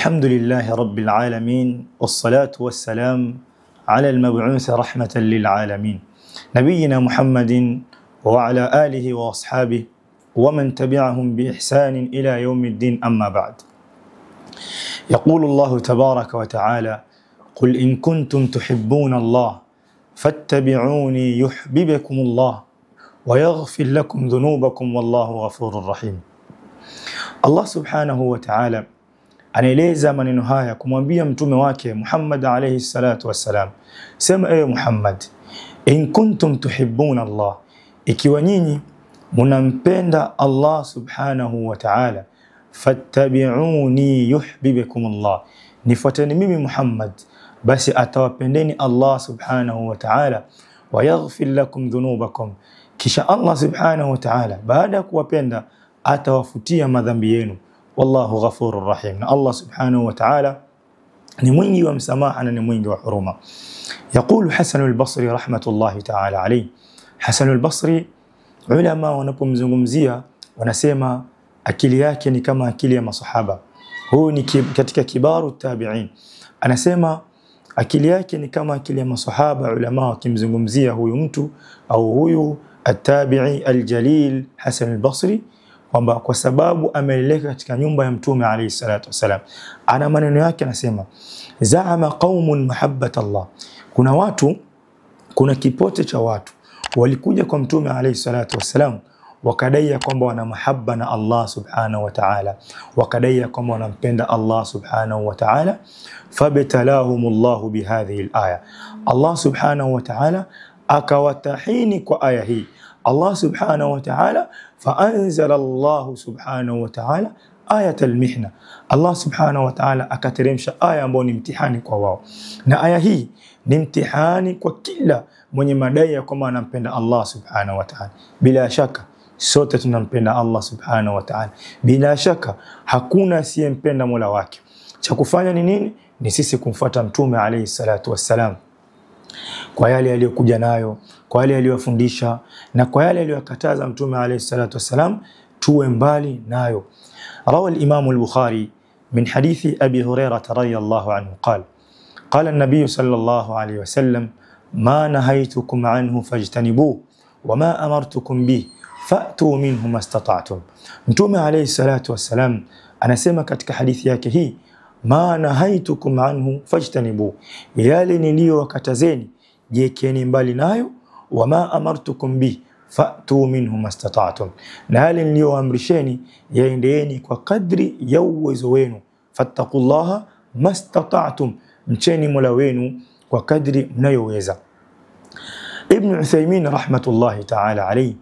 الحمد لله رب العالمين والصلاة والسلام على المبعوث رحمة للعالمين نبينا محمد وعلى آله وأصحابه ومن تبعهم بإحسان إلى يوم الدين أما بعد. يقول الله تبارك وتعالى: قل إن كنتم تحبون الله فاتبعوني يحببكم الله ويغفر لكم ذنوبكم والله غفور رحيم. Allah subhanahu wa ta'ala anaeleza maneno haya kumwambia mtume wake Muhammad alayhi salatu wassalam, sema ewe Muhammad, in kuntum tuhibbuna Allah, ikiwa nyinyi munampenda Allah subhanahu wa ta'ala, fattabi'uni yuhibbukum Allah, nifuateni mimi Muhammad basi atawapendeni Allah subhanahu wa ta'ala, wa yaghfir lakum dhunubakum, kisha Allah subhanahu wa ta'ala baada ya kuwapenda atawafutia madhambi yenu, wallahu ghafurur rahim. Na Allah subhanahu wa ta'ala ni mwingi wa msamaha na ni mwingi wa huruma. Yaqulu Hasan al-Basri rahmatullahi ta'ala alayhi, Hasan al-Basri ulama wanapomzungumzia wanasema akili yake ni kama akili ya masahaba. Huyu ni katika kibaru tabi'in, anasema akili yake ni kama akili ya masahaba. Ulama wakimzungumzia huyu mtu au huyu at-tabi'i al-jalil Hasan al-Basri kwamba kwa sababu ameleleka katika nyumba ya mtume alayhi salatu wasalam, ana maneno yake anasema: za'ama qaumun mahabbat Allah, kuna watu, kuna kipote cha watu walikuja kwa mtume alayhi salatu wasalam wakadai kwamba wana mahabba na Allah subhanahu wa ta'ala, wakadai kwamba wanampenda Allah subhanahu wa ta'ala, fabtalahumullahu bihadhihi al-aya, Allah subhanahu wa ta'ala akawatahini kwa aya hii. Allah subhanahu wa ta'ala faanzala Allah subhanahu wa ta'ala ayat al-mihna, Allah subhanahu wa ta'ala akateremsha aya ambayo ni mtihani kwa wao, na aya hii ni mtihani kwa kila mwenye madai ya kwamba anampenda Allah subhanahu wa ta'ala. Bila shaka sote tunampenda Allah subhanahu wa ta'ala, bila shaka hakuna asiyempenda Mola wake. Cha kufanya ni nini? Ni sisi kumfuata mtume alayhi salatu wassalam kwa yale aliyokuja nayo, kwa yale aliyofundisha, na kwa yale aliyokataza mtume alayhi salatu wassalam tuwe mbali nayo. Rawa al-Imam al-Bukhari min hadithi Abi Hurairah radhiyallahu anhu qala qala an-nabiy sallallahu alayhi wasallam: ma nahaytukum anhu fajtanibuhu wa ma amartukum bihi fa'tu minhu mastata'tum. Mtume alayhi salatu wassalam anasema katika hadithi yake hii, ma nahaytukum anhu fajtanibuhu, yale niliyowakatazeni jekeni mbali nayo, wa ma amartukum bihi fa'tu minhu mastata'tum, na yale niliyoamrisheni yaendeeni kwa kadri ya uwezo wenu. Fattaqullaha mastata'tum, mcheni Mola wenu kwa kadri mnayoweza. Ibn Uthaymeen rahmatullahi ta'ala alayhi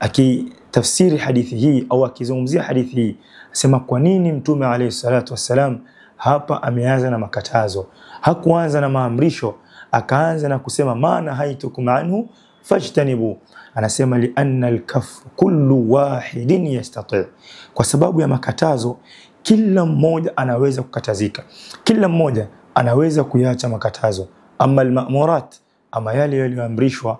akitafsiri hadithi hii au akizungumzia hadithi hii asema kwa nini mtume alayhi salatu wassalam hapa ameanza na makatazo, hakuanza na maamrisho, akaanza na kusema maana haitukum anhu fajtanibu. Anasema li anna al-kaf kullu wahidin yastati', kwa sababu ya makatazo kila mmoja anaweza kukatazika, kila mmoja anaweza kuacha makatazo. Amma al-ma'murat, ama yale yaliyoamrishwa,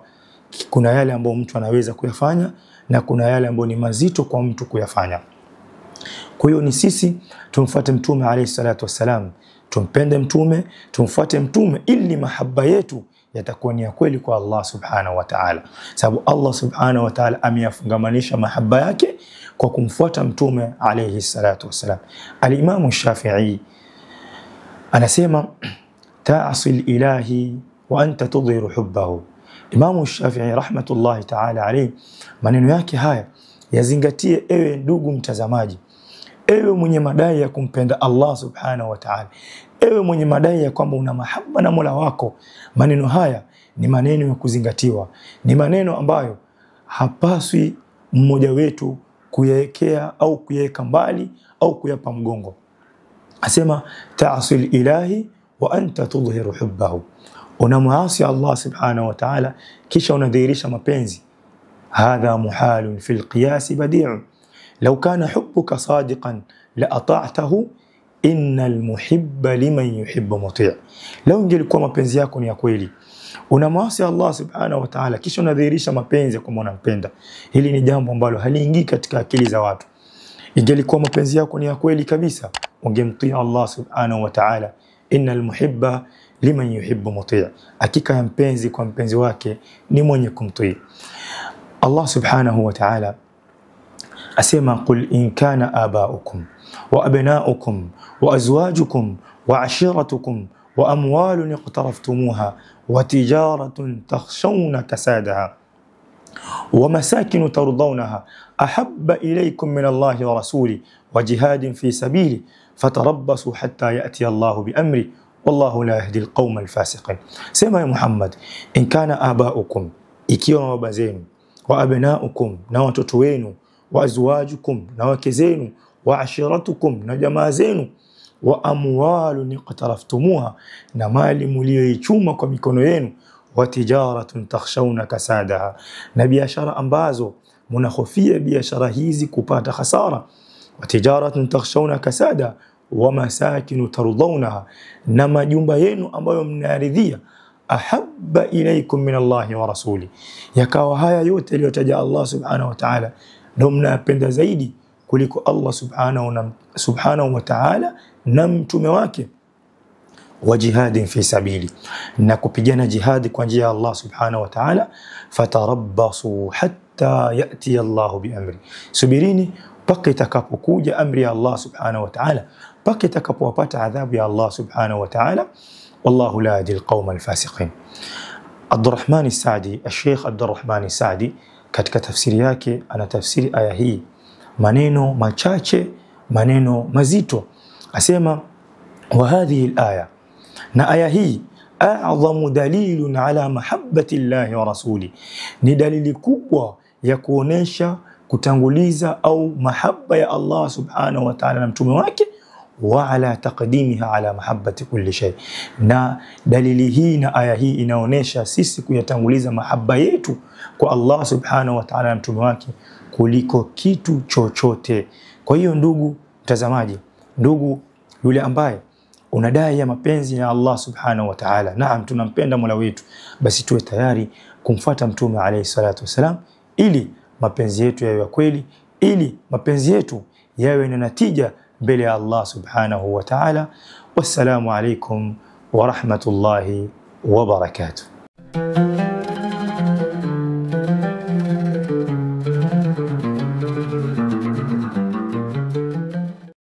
kuna yale ambayo mtu anaweza kuyafanya na kuna yale ambayo ni mazito kwa mtu kuyafanya. Kwa hiyo ni sisi tumfuate mtume alayhi salatu wassalam, tumpende mtume, tumfuate mtume, ili mahaba yetu yatakuwa ni ya kweli kwa Allah subhanahu wa ta'ala, sababu Allah subhanahu wa ta'ala ameyafungamanisha mahaba yake kwa kumfuata mtume alayhi salatu wassalam. Al-Imam Shafi'i anasema ta'asi al-ilahi wa anta tudhiru hubbahu. Imam Shafi'i rahmatullahi ta'ala alayhi, maneno yake haya yazingatie ewe ndugu mtazamaji, ewe mwenye madai ya kumpenda Allah subhanahu wa ta'ala, ewe mwenye madai ya kwamba una mahaba na Mola wako. Maneno haya ni maneno ya kuzingatiwa, ni maneno ambayo hapaswi mmoja wetu kuyaekea au kuyaweka mbali au kuyapa mgongo. Asema ta'asil ilahi wa anta tudhiru hubbahu, unamuasi Allah subhanahu wa ta'ala kisha unadhihirisha mapenzi. Hadha muhalun fil qiyas badi'u, law kana hubbuka sadiqan la ata'tahu, innal muhibba liman yuhibbu muti'. Law ingelikuwa mapenzi yako ni ya kweli, unamwasi Allah subhanahu wa ta'ala kisha unadhihirisha mapenzi kwa unampenda, hili ni jambo ambalo haliingii katika akili za watu. Ingelikuwa mapenzi yako ni ya kweli kabisa, ungemtii Allah subhanahu wa ta'ala. Innal muhibba liman yuhibbu muti', hakika ya mpenzi kwa mpenzi wake ni mwenye kumtii. Allah subhanahu wa ta'ala asema qul in kana aba'ukum wa abna'ukum wa azwajukum wa ashiratukum wa amwalun iqtaraftumuha wa tijaratun takhshawna kasadaha wa masakin tardawnaha ahabba ilaykum min Allahi wa rasuli wa jihadin fi sabili fatarabbasu hatta ya'ti Allahu bi amri wallahu la yahdi alqawma alfasiqin. Sema ya Muhammad, in kana aba'ukum, ikiwa baba zenu, wa abna'ukum, na watoto wenu, wa azwajukum, na wake zenu, wa ashiratukum, na jamaa zenu, wa amwalun iqtaraftumuha, na mali mlioichuma kwa mikono yenu, wa tijaratun takhshawna kasadaha, na biashara ambazo mnahofia biashara hizi kupata hasara. Wa tijaratun takhshawna kasada wa masakin tardawnaha, na majumba yenu ambayo mnaridhia. Ahabba ilaykum min Allahi wa rasuli, yakawa haya yote aliyotaja Allah subhanahu wa ta'ala ndio mnapenda zaidi kuliko Allah subhanahu wa ta'ala na mtume wake. Wa jihadin fi sabili, na kupigana jihadi kwa njia ya Allah subhanahu wa ta'ala. Fatarabbasu hatta ya'ti Allahu bi amri, subirini mpaka itakapokuja amri ya Allah subhanahu wa ta'ala, mpaka itakapowapata adhabu ya Allah subhanahu wa ta'ala. Wallahu la yahdi alqawma alfasiqin. Abdurrahman as-Sa'di, Sheikh Abdurrahman as-Sa'di katika tafsiri yake anatafsiri aya hii maneno machache, maneno mazito. Asema wa hadhihi al-aya, na aya hii a'zamu dalilun ala mahabbati Allahi wa rasuli, ni dalili kubwa ya kuonesha kutanguliza au mahaba ya Allah subhanahu wa ta'ala na mtume wake, wa ala taqdimiha ala mahabbati kulli shay. Na dalili hii na aya hii inaonesha sisi kuyatanguliza mahaba yetu kwa Allah subhanahu wa ta'ala na mtume wake kuliko kitu chochote. Kwa hiyo ndugu mtazamaji, ndugu yule ambaye unadai ya mapenzi ya Allah subhanahu wa ta'ala, naam tunampenda Mola wetu, basi tuwe tayari kumfuata mtume alayhi salatu wasalam, ili mapenzi yetu yawe kweli, ili mapenzi yetu yawe na natija mbele ya Allah subhanahu wa ta'ala. Wassalamu alaykum wa rahmatullahi wa barakatuh.